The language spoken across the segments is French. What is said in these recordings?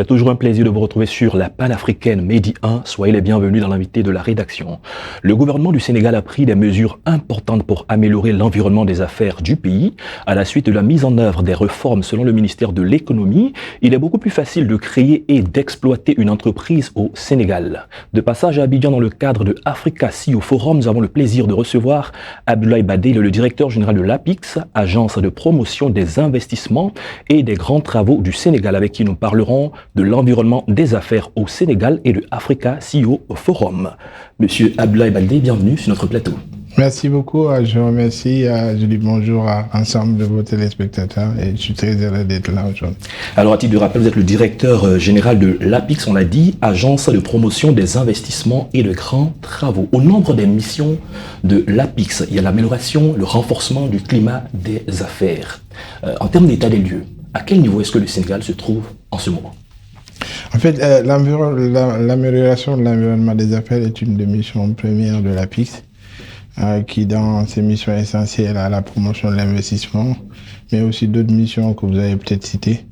C'est toujours un plaisir de vous retrouver sur la panafricaine Medi 1. Soyez les bienvenus dans l'invité de la rédaction. Le gouvernement du Sénégal a pris des mesures importantes pour améliorer l'environnement des affaires du pays. À la suite de la mise en œuvre des réformes selon le ministère de l'économie, il est beaucoup plus facile de créer et d'exploiter une entreprise au Sénégal. De passage à Abidjan dans le cadre de Africa CEO Forum, nous avons le plaisir de recevoir Abdoulaye Badé, le directeur général de l'APIX, agence de promotion des investissements et des grands travaux du Sénégal, avec qui nous parlerons de l'environnement des affaires au Sénégal et de Africa CEO Forum. Monsieur Abdoulaye Badé, bienvenue sur notre plateau. Merci beaucoup, je vous remercie, je dis bonjour à l'ensemble de vos téléspectateurs et je suis très heureux d'être là aujourd'hui. Alors à titre de rappel, vous êtes le directeur général de l'APIX, on l'a dit, agence de promotion des investissements et de grands travaux. Au nombre des missions de l'APIX, il y a l'amélioration, le renforcement du climat des affaires. En termes d'état des lieux, à quel niveau est-ce que le Sénégal se trouve en ce moment ? En fait, l'amélioration de l'environnement des affaires est une des missions premières de l'APIX, qui dans ses missions essentielles à la promotion de l'investissement, mais aussi d'autres missions que vous avez peut-être citées.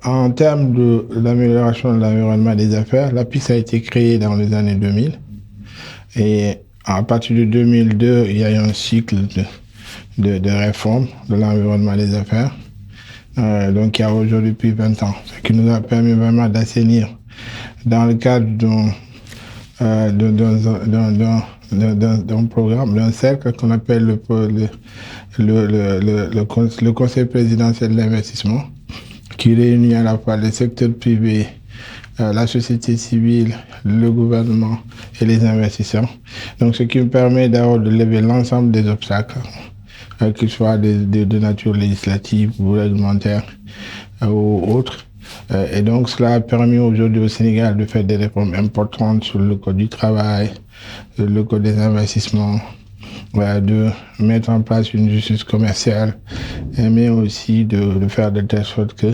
En termes de l'amélioration de l'environnement des affaires, l'APIX a été créée dans les années 2000. Et à partir de 2002, il y a eu un cycle de réforme de l'environnement des affaires. Donc, il y a aujourd'hui depuis 20 ans, ce qui nous a permis vraiment d'assainir dans le cadre d'un programme, d'un cercle qu'on appelle le Conseil présidentiel de l'investissement, qui réunit à la fois le secteur privé, la société civile, le gouvernement et les investisseurs. Donc, ce qui me permet d'abord de lever l'ensemble des obstacles, qu'ils soient de nature législative ou réglementaire ou autres. Et donc, cela a permis aujourd'hui au Sénégal de faire des réformes importantes sur le code du travail, le code des investissements, de mettre en place une justice commerciale, mais aussi de faire de telle sorte que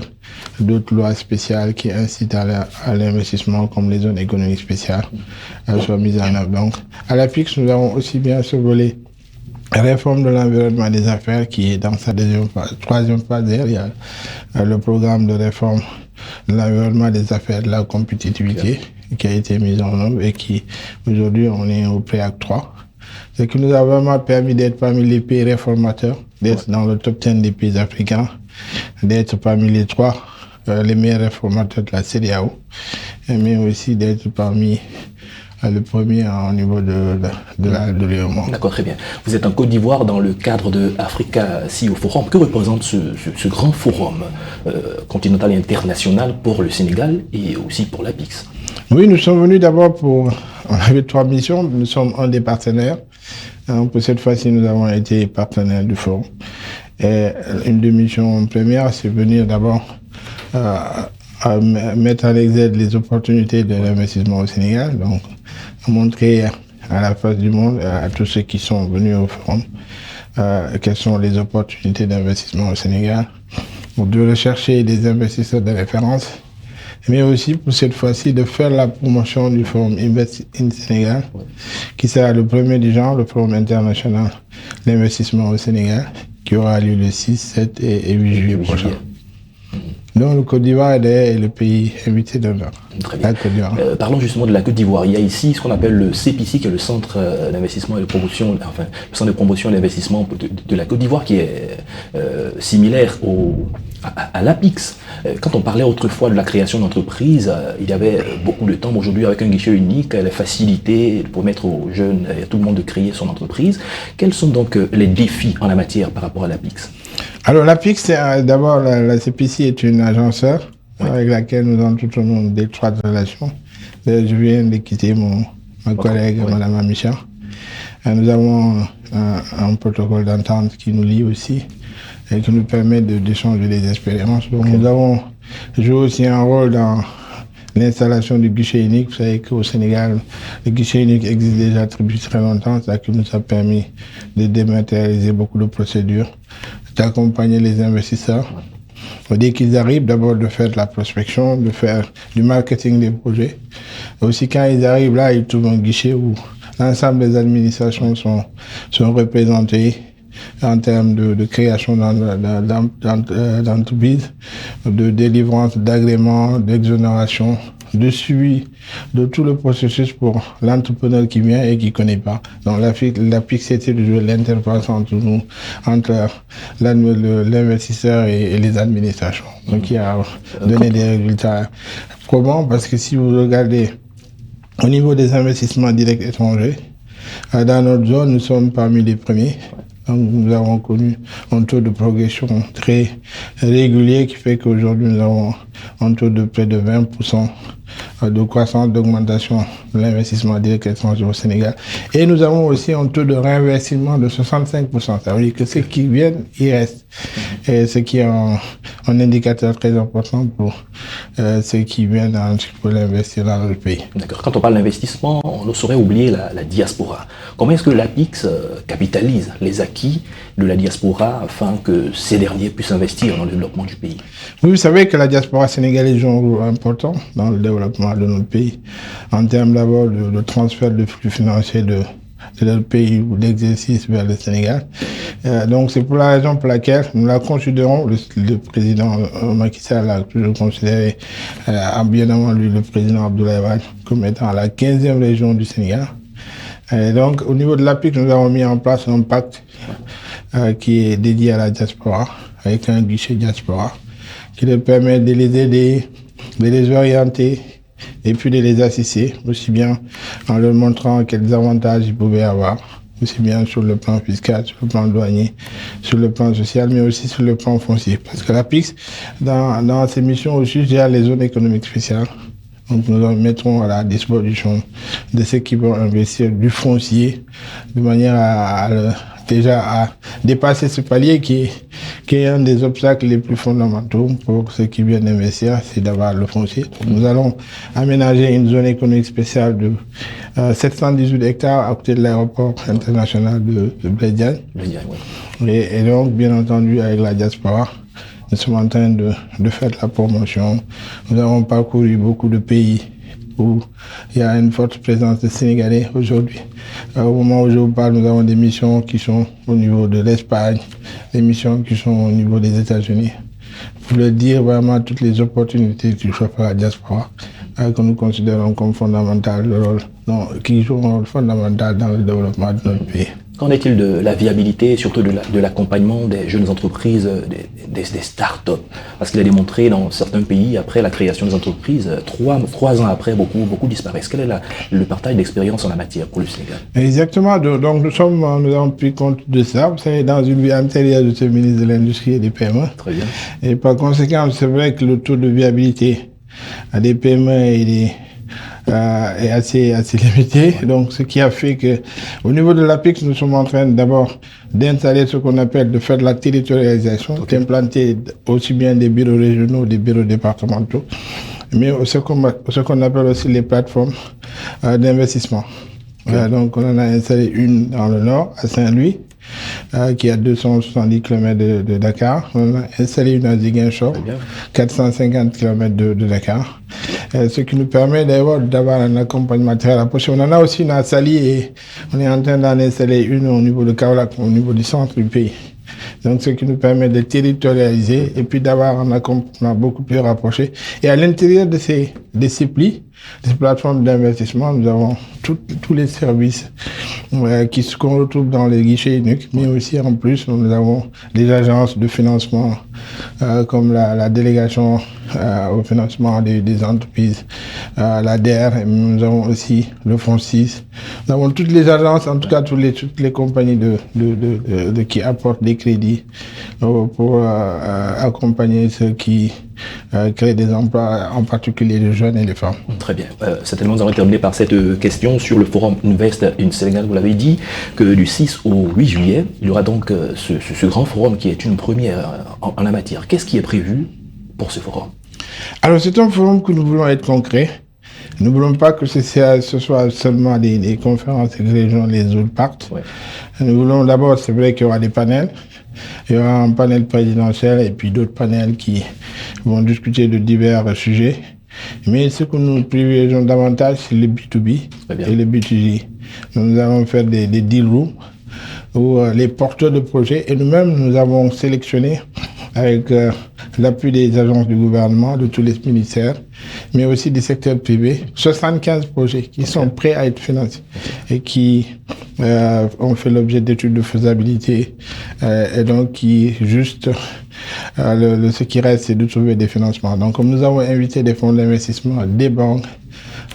d'autres lois spéciales qui incitent à l'investissement, comme les zones économiques spéciales, soient mises en œuvre. Donc, à l'APIX, nous avons aussi bien ce volet réforme de l'environnement des affaires qui est dans sa troisième phase. Il y a le programme de réforme de l'environnement des affaires, de la compétitivité, qui a été mis en œuvre et qui, aujourd'hui, on est au préacte 3. Ce qui nous a vraiment permis d'être parmi les pays réformateurs, d'être dans le top 10 des pays africains, d'être parmi les les meilleurs réformateurs de la CEDEAO, mais aussi d'être parmi le premier au niveau de l'UEMOA. D'accord, très bien. Vous êtes en Côte d'Ivoire dans le cadre de Africa CEO Forum. Que représente ce grand forum continental et international pour le Sénégal et aussi pour l'APIX ? Oui, nous sommes venus d'abord on avait 3 missions. Nous sommes un des partenaires. Donc, pour cette fois-ci, nous avons été partenaires du forum. Et une des missions premières, c'est venir d'abord à mettre en exergue les opportunités de l'investissement au Sénégal, donc montrer à la face du monde, à tous ceux qui sont venus au forum, quelles sont les opportunités d'investissement au Sénégal, de rechercher des investisseurs de référence, mais aussi pour cette fois-ci de faire la promotion du forum Invest in Sénégal, qui sera le premier du genre, le forum international d'investissement au Sénégal, qui aura lieu le 6, 7 et 8 juillet prochain. Donc, le Côte d'Ivoire est le pays invité d'honneur. Très bien. Parlons justement de la Côte d'Ivoire. Il y a ici ce qu'on appelle le CPC, qui est le Centre d'investissement et de promotion, enfin, le Centre de promotion et d'investissement de la Côte d'Ivoire, qui est similaire à l'APIX. Quand on parlait autrefois de la création d'entreprises, il y avait beaucoup de temps. Aujourd'hui, avec un guichet unique, la facilité pour permettre aux jeunes et à tout le monde de créer son entreprise. Quels sont donc les défis en la matière par rapport à l'APIX ? Alors, l'APIX, d'abord, la CPC est une agence avec laquelle nous entretenons d'étroites relations. Je viens de quitter ma collègue, Mme Amicha. Nous avons un protocole d'entente qui nous lie aussi et qui nous permet d'échanger des expériences. Donc, nous avons joué aussi un rôle dans l'installation du guichet unique. Vous savez qu'au Sénégal, le guichet unique existe déjà depuis très longtemps, ça qui nous a permis de dématérialiser beaucoup de procédures, d'accompagner les investisseurs. Dès qu'ils arrivent, d'abord de faire de la prospection, de faire du marketing des projets. Aussi, quand ils arrivent là, ils trouvent un guichet où l'ensemble des administrations sont représentées, en termes de création d'entreprises, de délivrance d'agréments, d'exonération, de suivi de tout le processus pour l'entrepreneur qui vient et qui ne connaît pas. Donc l'APIX, c'était de jouer l'interface entre nous, entre l'investisseur et les administrations. Donc il a donné des résultats. Comment? Parce que si vous regardez au niveau des investissements directs étrangers, dans notre zone, nous sommes parmi les premiers. Donc, nous avons connu un taux de progression très régulier qui fait qu'aujourd'hui, nous avons un taux de près de 20% de croissance, d'augmentation de l'investissement direct étranger au Sénégal. Et nous avons aussi un taux de réinvestissement de 65%. Ça veut dire que ceux qui viennent, ils restent. Et ce qui est un indicateur très important pour ceux qui viennent pour l'investir dans le pays. D'accord. Quand on parle d'investissement, on ne saurait oublier la diaspora. Comment est-ce que l'APIX capitalise les acquis de la diaspora afin que ces derniers puissent investir dans le développement du pays? Oui, vous savez que la diaspora sénégalaise joue un rôle important dans le développement de notre pays, en termes d'abord de transfert de flux financiers de leur pays ou d'exercice vers le Sénégal. Donc c'est pour la raison pour laquelle nous la considérons, le président Macky Sall a toujours considéré, bien avant lui, le président Abdoulaye Wade, comme étant la 15e région du Sénégal. Et donc au niveau de l'APIX, nous avons mis en place un pacte qui est dédié à la diaspora, avec un guichet diaspora, qui leur permet de les aider, de les orienter, et puis de les assister, aussi bien en leur montrant quels avantages ils pouvaient avoir, aussi bien sur le plan fiscal, sur le plan douanier, sur le plan social, mais aussi sur le plan foncier. Parce que l'APIX, dans ses missions aussi, gère les zones économiques spéciales. Donc nous mettrons à la disposition de ceux qui vont investir du foncier, de manière à dépasser ce palier qui est un des obstacles les plus fondamentaux pour ceux qui viennent investir, c'est d'avoir le foncier. Donc, nous allons aménager une zone économique spéciale de 718 hectares à côté de l'aéroport international de Blaise Diagne. Et donc, bien entendu, avec la diaspora, nous sommes en train de faire de la promotion. Nous avons parcouru beaucoup de pays où il y a une forte présence de Sénégalais aujourd'hui. Au moment où je vous parle, nous avons des missions qui sont au niveau de l'Espagne, des missions qui sont au niveau des États-Unis. Pour le dire vraiment toutes les opportunités qui s'offrent à la diaspora, que nous considérons comme fondamentales, qui jouent un rôle fondamental dans le développement de notre pays. Qu'en est-il de la viabilité et surtout de l'accompagnement des jeunes entreprises, des start-up? Parce qu'il a démontré dans certains pays, après la création des entreprises, 3 ans après, beaucoup disparaissent. Quel est le partage d'expérience en la matière pour le Sénégal? Exactement. Donc nous avons pris compte de ça. Vous savez, dans une vie antérieure, j'étais ministre de l'Industrie et des PME. Très bien. Et par conséquent, c'est vrai que le taux de viabilité des PME est assez limité. Donc, ce qui a fait que, au niveau de l'APIX, nous sommes en train d'abord d'installer ce qu'on appelle, de faire de la territorialisation, d'implanter aussi bien des bureaux régionaux, des bureaux départementaux, mais ce qu'on appelle aussi les plateformes d'investissement. Donc, on en a installé une dans le nord, à Saint-Louis, qui est à 270 km de Dakar. On a installé une à Ziguinchor, 450 km de Dakar. Ce qui nous permet d'avoir un accompagnement très rapproché. On en a aussi une à Sali et on est en train d'en installer une au niveau de Kaolack, au niveau du centre du pays. Donc, ce qui nous permet de territorialiser et puis d'avoir un accompagnement beaucoup plus rapproché. Et à l'intérieur de ces plis, ces plateformes d'investissement, nous avons tous les services qu'on retrouve dans les guichets uniques, mais aussi en plus, nous avons des agences de financement comme la délégation au financement des entreprises, la DER, nous avons aussi le Fonds 6. Nous avons toutes les agences, en tout cas toutes les compagnies qui apportent des crédits pour accompagner ceux qui créent des emplois, en particulier les jeunes et les femmes. Très bien. Certainement, nous allons terminer par cette question sur le forum Invest in Sénégal. Vous l'avez dit que du 6 au 8 juillet, il y aura donc ce grand forum qui est une première en la matière. Qu'est-ce qui est prévu pour ce forum? Alors, c'est un forum que nous voulons être concret. Nous ne voulons pas que ce soit seulement des conférences et que les gens les autres partent. Ouais. Nous voulons d'abord, c'est vrai qu'il y aura des panels. Il y aura un panel présidentiel et puis d'autres panels qui vont discuter de divers sujets. Mais ce que nous privilégions davantage, c'est le B2B et le B2G. Nous allons faire des deal rooms ou les porteurs de projets. Et nous-mêmes, nous avons sélectionné avec l'appui des agences du gouvernement, de tous les ministères, mais aussi du secteur privé, 75 projets qui sont prêts à être financés et qui ont fait l'objet d'études de faisabilité et donc qui juste ce qui reste, c'est de trouver des financements. Donc nous avons invité des fonds d'investissement, des banques,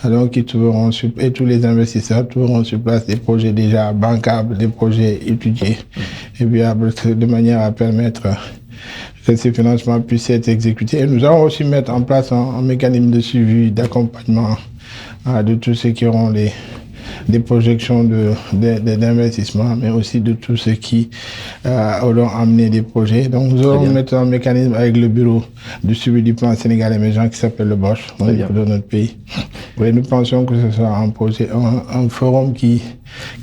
alors qui trouveront et tous les investisseurs trouveront sur place des projets déjà bancables, des projets étudiés et viables de manière à permettre que ces financements puissent être exécutés. Et nous allons aussi mettre en place un mécanisme de suivi, d'accompagnement de tous ceux qui auront des projections d'investissement, mais aussi de tous ceux qui auront amené des projets. Donc nous allons mettre un mécanisme avec le bureau du suivi du plan Sénégal émergent qui s'appelle le BOCH au niveau de notre pays. Oui, nous pensons que ce sera un projet, un forum qui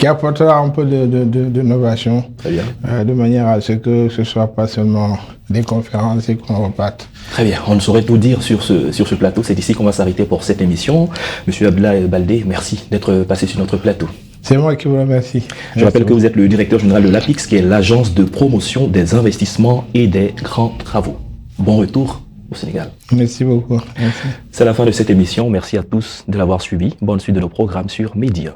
apportera un peu de innovation, de manière à ce que ce soit pas seulement des conférences et qu'on reparte. Très bien, on ne saurait tout dire sur ce plateau. C'est ici qu'on va s'arrêter pour cette émission. Monsieur Abdoulaye Baldé, merci d'être passé sur notre plateau. C'est moi qui vous remercie. Je rappelle que vous êtes le directeur général de l'APIX, qui est l'agence de promotion des investissements et des grands travaux. Bon retour au Sénégal. Merci beaucoup. Merci. C'est la fin de cette émission. Merci à tous de l'avoir suivi. Bonne suite de nos programmes sur Média.